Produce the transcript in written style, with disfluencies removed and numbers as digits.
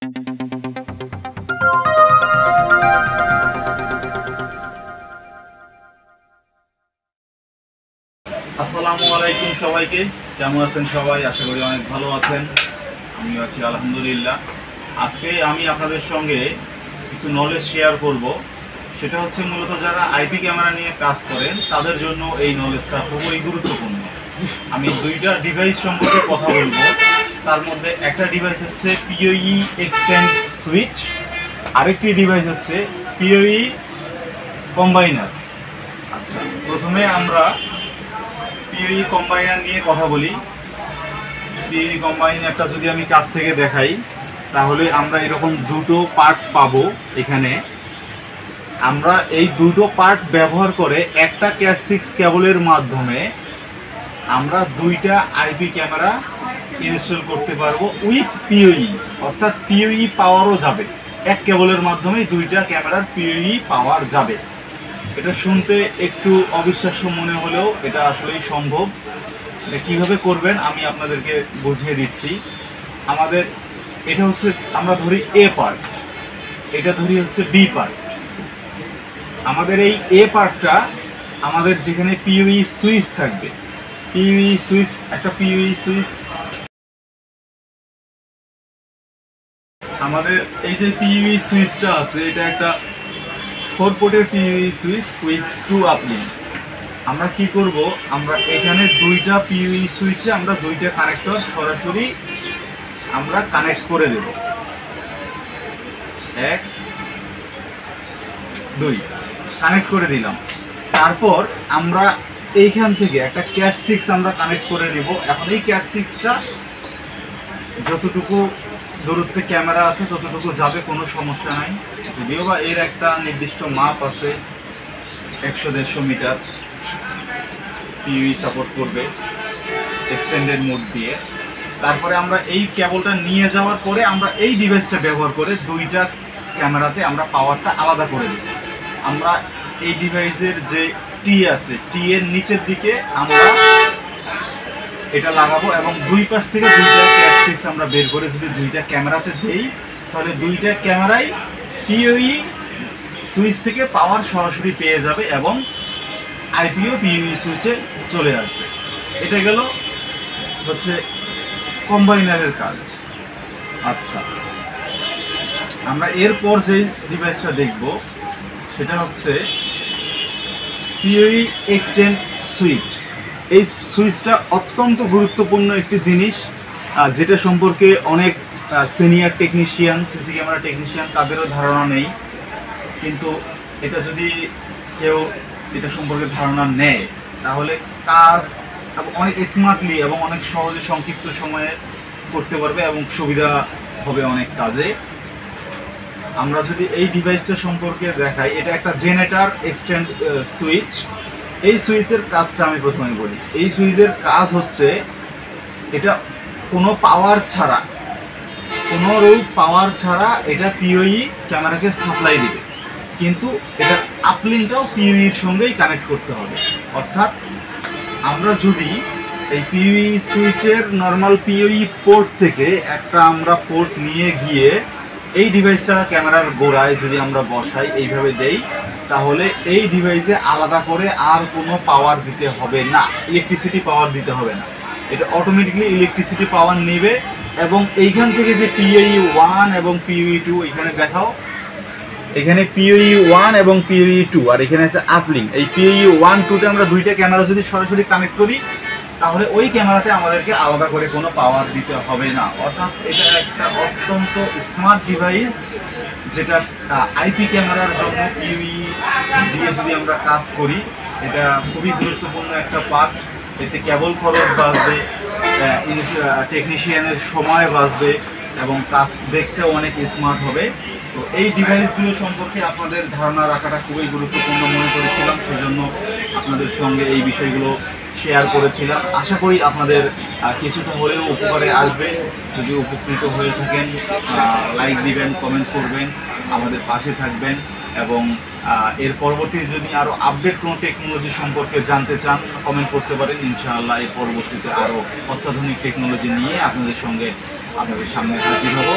আসসালামু আলাইকুম সবাইকে। কেমন আছেন সবাই? আশা করি অনেক ভালো আছেন। আমিও আছি আলহামদুলিল্লাহ। আজকে আমি আপনাদের সঙ্গে কিছু নলেজ শেয়ার করব। সেটা হচ্ছে মূলত যারা আইপি ক্যামেরা নিয়ে কাজ করেন তাদের জন্য এই নলেজটা খুবই গুরুত্বপূর্ণ। আমি দুইটা ডিভাইস সম্পর্কে কথা বলবো। তার মধ্যে একটা ডিভাইস হচ্ছে পিওই এক্সটেন্ড সুইচ, আরেকটি ডিভাইস হচ্ছে পিওই কম্বাইনার। আচ্ছা, প্রথমে আমরা পিওই কম্বাইনার নিয়ে কথা বলি। পিওই কম্বাইনারটা যদি আমি কাছ থেকে দেখাই তাহলে আমরা এরকম দুটো পার্ট পাবো। এখানে আমরা এই দুটো পার্ট ব্যবহার করে একটা ক্যাট 6 কেবলের মাধ্যমে আমরা দুইটা আইপি ক্যামেরা ইনস্টল করতে পারবো উইথ পিওই, অর্থাৎ পিওই পাওয়ারও যাবে। এক কেবলের মাধ্যমে দুইটা ক্যামেরার পিওই পাওয়ার যাবে। এটা শুনতে একটু অবিশ্বাস্য মনে হলেও এটা আসলেই সম্ভব। এটা কীভাবে করবেন আমি আপনাদেরকে বুঝিয়ে দিচ্ছি। আমাদের এটা হচ্ছে, আমরা ধরি এ পার্ট, এটা ধরি হচ্ছে বি পার্ট। আমাদের এই এ পার্টটা আমাদের যেখানে পিওই সুইচ থাকবে, পিওই সুইচ, একটা পিওই সুইচ, আমাদের এই যে পিওই সুইচটা আছে এটা একটা 4 পোর্টের পিওই সুইচ উইথ 2 আপলিং। আমরা কি করব, আমরা এখানে দুইটা পিওই সুইচে আমরা দুইটা কানেক্টর সরাসরি আমরা কানেক্ট করে দেব। 1 2 কানেক্ট করে দিলাম। তারপর আমরা এইখান থেকে একটা ক্যাট 6 আমরা কানেক্ট করে নেব। এখন এই ক্যাট 6টা যতটুকু দূরত্বে ক্যামেরা আছে ততটুকু যাবে, কোনো সমস্যা নাই। যদিও বা এর একটা নির্দিষ্ট মাপ আছে, 100-150 মিটার পিওই সাপোর্ট করবে এক্সটেন্ডেড মোড দিয়ে। তারপরে আমরা এই কেবলটা নিয়ে যাওয়ার পরে আমরা এই ডিভাইসটা ব্যবহার করে দুইটা ক্যামেরাতে আমরা পাওয়ারটা আলাদা করে দিই। আমরা এই ডিভাইসের যে টি আছে, টি এর নিচের দিকে আমরা এটা লাগাবো এবং দুই পাশ থেকে দুইটা ক্যাট 6 আমরা বের করে যদি দুইটা ক্যামেরাতে দেই তাহলে দুইটা ক্যামেরাই পিওই সুইচ থেকে পাওয়ার সরাসরি পেয়ে যাবে এবং আইপিও পিওই সুইচে চলে আসবে। এটা গেল হচ্ছে কম্বাইনারের কাজ। আচ্ছা, আমরা এরপর যে ডিভাইসটা দেখব সেটা হচ্ছে পিওই এক্সটেন্ড সুইচ। এই সুইচটা অত্যন্ত গুরুত্বপূর্ণ একটি জিনিস, যেটা সম্পর্কে অনেক senior technician, CC camera technician তাদেরও ধারণা নেই। কিন্তু এটা যদি কেউ এটা সম্পর্কে ধারণা নেয় তাহলে কাজ অনেক স্মার্টলি এবং অনেক সহজে সংক্ষিপ্ত সময়ে করতে পারবে এবং সুবিধা হবে অনেক কাজে। আমরা যদি এই ডিভাইসটা সম্পর্কে দেখাই, এটা একটা জেনারেটর এক্সটেন্ড সুইচ। এই সুইচের কাজটা আমি প্রথমে বলি। এই সুইচের কাজ হচ্ছে এটা কোনো পাওয়ার ছাড়া, কোনোরূপ পাওয়ার ছাড়া এটা পিওই ক্যামেরাকে সাপ্লাই দিবে, কিন্তু এটা আপলিংটাও পিওইর সঙ্গেই কানেক্ট করতে হবে। অর্থাৎ আমরা যদি এই পিওই সুইচের নর্মাল পিওই পোর্ট থেকে একটা আমরা পোর্ট নিয়ে গিয়ে এই ডিভাইসটা ক্যামেরার গোড়ায় যদি আমরা বসাই, এইভাবে দেই, তাহলে এই ডিভাইসে আলাদা করে আর কোনো পাওয়ার দিতে হবে না, ইলেকট্রিসিটি পাওয়ার দিতে হবে না। এটা অটোমেটিকলি ইলেকট্রিসিটি পাওয়ার নেবে এবং এইখান থেকে যে পিওই 1 এবং পিওই 2 এখানে দেখাও, এখানে পিওই 1 এবং পিওই 2 আর এখানে আছে আপলিং। এই পিওই 1 2তে আমরা দুইটা ক্যামেরা যদি সরাসরি কানেক্ট করি তাহলে ওই ক্যামেরাতে আমাদেরকে আলাদা করে কোনো পাওয়ার দিতে হবে না। অর্থাৎ এটা একটা অত্যন্ত স্মার্ট ডিভাইস, যেটা আইপি ক্যামেরার জন্য পিওই দিয়ে যদি আমরা কাজ করি এটা খুবই গুরুত্বপূর্ণ একটা পার্ট। এতে কেবল খরচ বাঁচবে, টেকনিশিয়ানের সময় বাঁচবে এবং কাজ দেখতেও অনেক স্মার্ট হবে। তো এই ডিভাইসগুলো সম্পর্কে আপনাদের ধারণা রাখাটা খুবই গুরুত্বপূর্ণ মনে করেছিলাম, সেজন্য আপনাদের সঙ্গে এই বিষয়গুলো শেয়ার করেছিলাম। আশা করি আপনাদের কিছুটা হলেও উপকারে আসবে। যদি উপকৃত হয়ে থাকেন লাইক দিবেন, কমেন্ট করবেন, আমাদের পাশে থাকবেন এবং এর পরবর্তী যদি আরও আপডেট কোনো টেকনোলজি সম্পর্কে জানতে চান কমেন্ট করতে পারেন। ইনশাআল্লাহ এর পরবর্তীতে আরও অত্যাধুনিক টেকনোলজি নিয়ে আপনাদের সামনে হাজির হব।